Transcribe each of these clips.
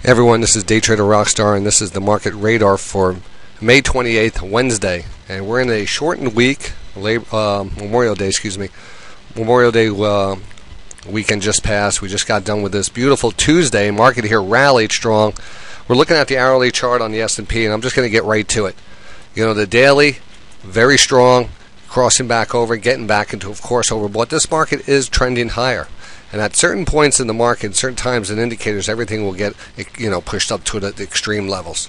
Hey everyone, this is DayTraderRockStar, and this is the market radar for May 28th, Wednesday. And we're in a shortened week, Memorial Day, Memorial Day weekend just passed. We just got done with this beautiful Tuesday. Market here rallied strong. We're looking at the hourly chart on the S&P, and I'm just going to get right to it. You know, the daily, very strong, crossing back over, getting back into, of course, overbought. This market is trending higher. And at certain points in the market, certain times and indicators, everything will get, pushed up to the extreme levels.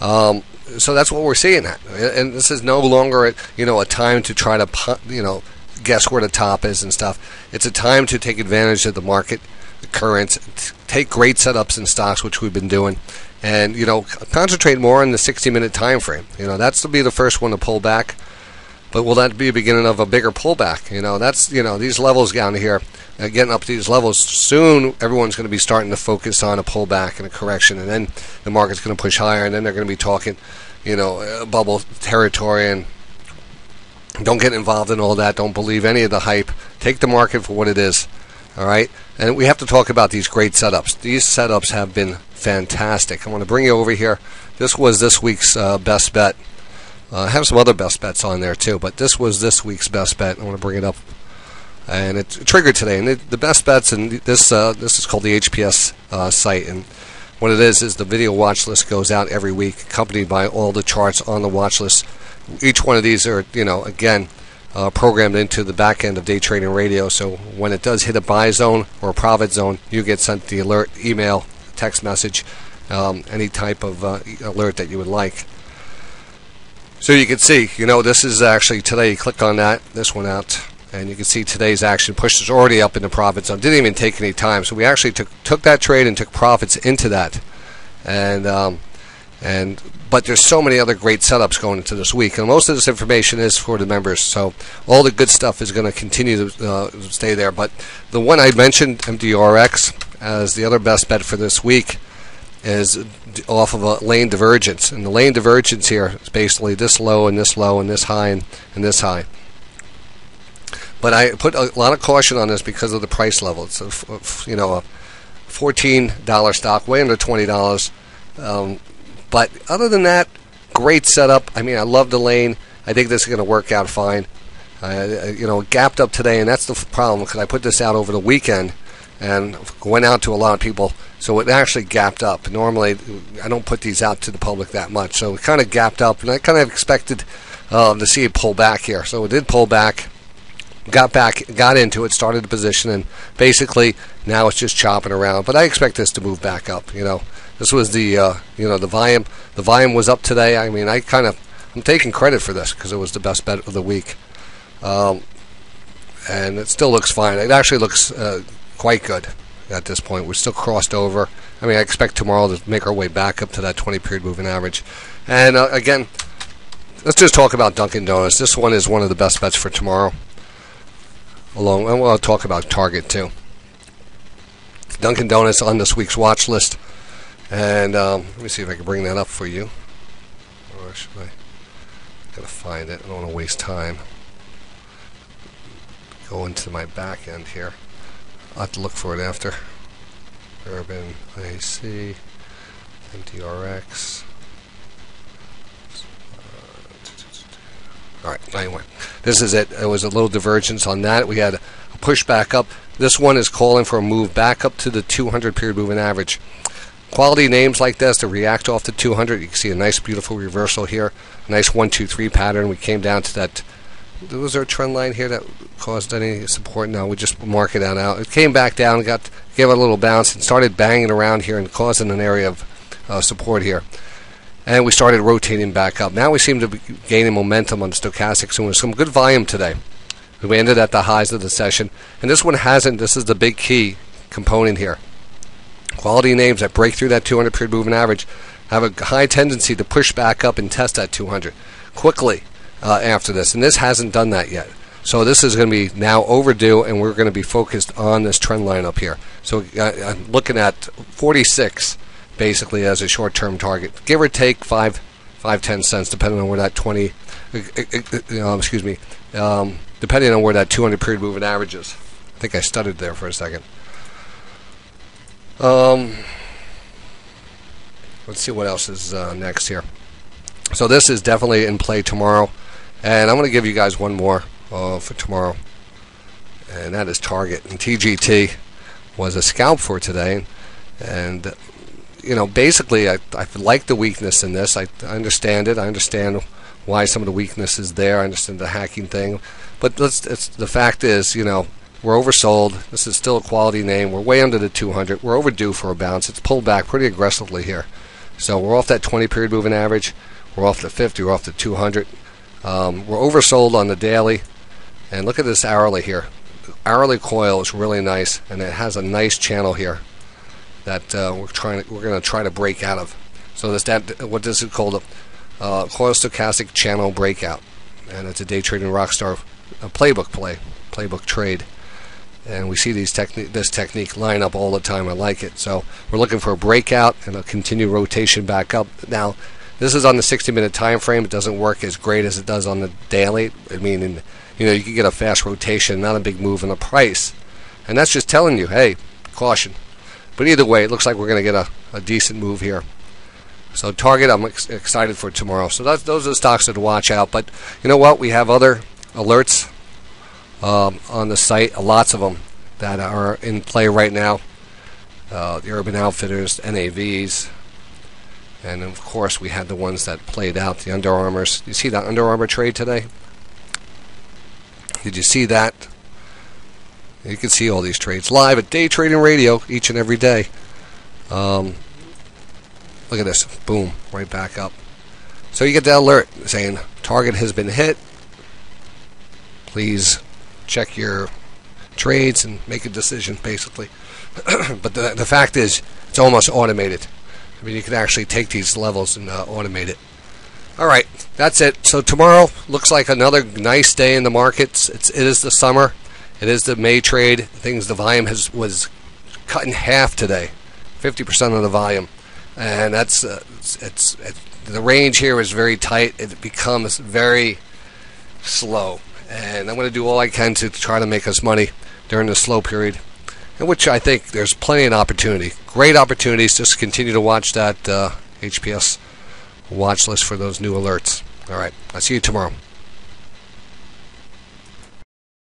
So that's what we're seeing. And this is no longer, a time to try to, guess where the top is and stuff. It's a time to take advantage of the market, the currents, take great setups in stocks, which we've been doing, and, concentrate more on the 60-minute time frame. That's to be the first one to pull back. But will that be the beginning of a bigger pullback? That's, these levels down here, getting up to these levels, soon everyone's going to be starting to focus on a pullback and a correction, and then the market's going to push higher, and then they're going to be talking, bubble territory, and don't get involved in all that. Don't believe any of the hype. Take the market for what it is, all right? And we have to talk about these great setups. These setups have been fantastic. I want to bring you over here. This was this week's best bet. I have some other best bets on there too, but this was this week's best bet. I want to bring it up, and it triggered today. And the best bets, and this is called the HPS site, and what it is the video watch list goes out every week, accompanied by all the charts on the watch list. Each one of these are, again, programmed into the back end of day trading radio. So when it does hit a buy zone or a profit zone, you get sent the alert, email, text message, any type of alert that you would like. So you can see, this is actually today. You click on this one out, and you can see today's action pushes already up in the profit zone. Didn't even take any time. So we actually took that trade and took profits into that. But there's so many other great setups going into this week, and most of this information is for the members. So all the good stuff is going to continue to stay there. But the one I mentioned, MDRX, as the other best bet for this week, is off of a lane divergence, and the lane divergence here is basically this low and this low and this high and this high. But I put a lot of caution on this because of the price level. It's a $14 stock, way under $20. But other than that, great setup. I mean, I love the lane. I think this is going to work out fine. It gapped up today, and that's the problem, because I put this out over the weekend and went out to a lot of people. So it actually gapped up. Normally, I don't put these out to the public that much. So it kind of gapped up, and I kind of expected to see it pull back here. So it did pull back, got into it, started the position, and basically now it's just chopping around. But I expect this to move back up. This was the the volume. The volume was up today. I mean, I'm taking credit for this because it was the best bet of the week, and it still looks fine. It actually looks quite good at this point. We're still crossed over. I mean, I expect tomorrow to make our way back up to that 20-period moving average. And again, let's just talk about Dunkin Donuts. This one is one of the best bets for tomorrow. And we'll talk about Target too. Dunkin Donuts on this week's watch list. And let me see if I can bring that up for you. Or should I? Gotta find it. I don't want to waste time. Go into my back end here. I'll have to look for it after. Urban AC, MDRX. Alright, anyway. This is it. It was a little divergence on that. We had a push back up. This one is calling for a move back up to the 200-period moving average. Quality names like this to react off the 200. You can see a nice, beautiful reversal here. A nice 1, 2, 3 pattern. We came down to that. Was there a trend line here that caused any support? No, we just marked that out. It came back down, gave it a little bounce, and started banging around here and causing an area of support here. And we started rotating back up. Now we seem to be gaining momentum on the stochastics, and with some good volume today. We ended at the highs of the session. And this one hasn't. This is the big key component here. Quality names that break through that 200-period moving average have a high tendency to push back up and test that 200 quickly after this, and this hasn't done that yet. So this is going to be now overdue, and we're going to be focused on this trend line up here. So I'm looking at 46 basically as a short-term target, give or take 5-10 cents, depending on where that depending on where that 200-period moving average is. I think I stuttered there for a second. Let's see what else is next here. So this is definitely in play tomorrow, and I'm going to give you guys one more for tomorrow, and that is Target. And TGT was a scalp for today, and you know, basically I like the weakness in this. I understand it. I understand why some of the weakness is there. I understand the hacking thing, but the fact is, you know, we're oversold. This is still a quality name. We're way under the 200. We're overdue for a bounce. It's pulled back pretty aggressively here. So we're off that 20-period moving average. We're off the 50. We're off the 200. We're oversold on the daily. And look at this hourly here. Hourly coil is really nice, and it has a nice channel here that we're going to try to break out of. So what this is called a coil stochastic channel breakout, and it's a DayTraderRockStar playbook trade. And we see this technique line up all the time. I like it. So we're looking for a breakout and a continued rotation back up. Now, this is on the 60-minute time frame. It doesn't work as great as it does on the daily. I mean, you know, you can get a fast rotation, not a big move in the price. And that's just telling you, hey, caution. But either way, it looks like we're going to get a decent move here. So Target, I'm excited for tomorrow. So those are the stocks to watch out. But you know what? We have other alerts on the site, lots of them that are in play right now. The Urban Outfitters, NAVs, and of course we had the ones that played out, the Under Armours. You see that Under Armour trade today? Did you see that? You can see all these trades live at Day Trading Radio each and every day. Look at this, boom, right back up. So you get that alert saying target has been hit. Please check your trades and make a decision, basically. But the fact is, it's almost automated. I mean, you can actually take these levels and automate it. All right, that's it. So tomorrow looks like another nice day in the markets. It is the summer. It is the May trade. The volume was cut in half today, 50% of the volume, and that's the range here is very tight. It becomes very slow. And I'm going to do all I can to try to make us money during the slow period, in which I think there's plenty of opportunity. Great opportunities. Just continue to watch that HPS watch list for those new alerts. All right. I'll see you tomorrow.